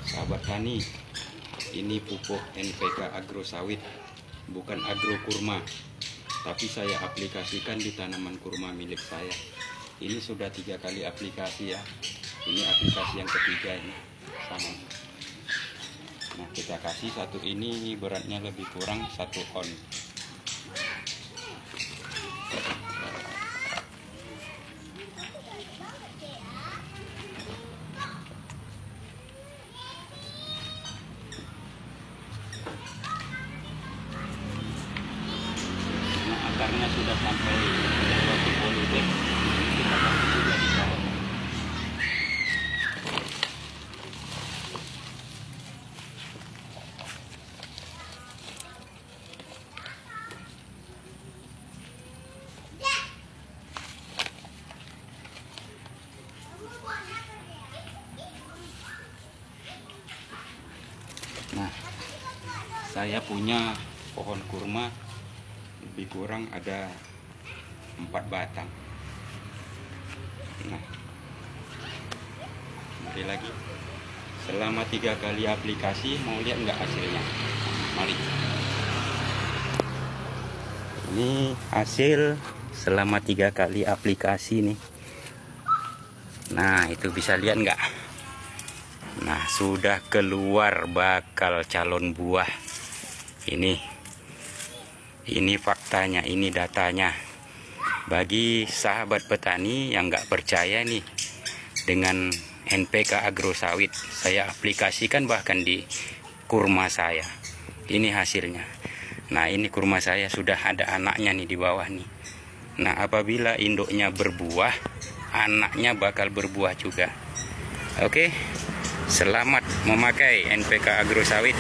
Sahabat tani, ini pupuk NPK Agro Sawit, bukan agro kurma, tapi saya aplikasikan di tanaman kurma milik saya. Ini sudah 3 kali aplikasi ya. Ini aplikasi yang ketiga ini sama. Nah, kita kasih satu ini beratnya lebih kurang 1 on. Nah, akarnya sudah sampai 20 dek. Kita kasih juga di bawah. Nah, saya punya pohon kurma lebih kurang ada 4 batang. Nah, mari lagi. Selama 3 kali aplikasi, mau lihat nggak hasilnya? Mari. Ini hasil selama 3 kali aplikasi nih. Nah, itu bisa lihat nggak? Nah, sudah keluar bakal calon buah. Ini faktanya, ini datanya. Bagi sahabat petani yang nggak percaya nih dengan NPK Agro Sawit, saya aplikasikan bahkan di kurma saya. Ini hasilnya. Nah, ini kurma saya sudah ada anaknya nih di bawah nih. Nah, apabila induknya berbuah, anaknya bakal berbuah juga. Oke. Selamat memakai NPK Agro Sawit.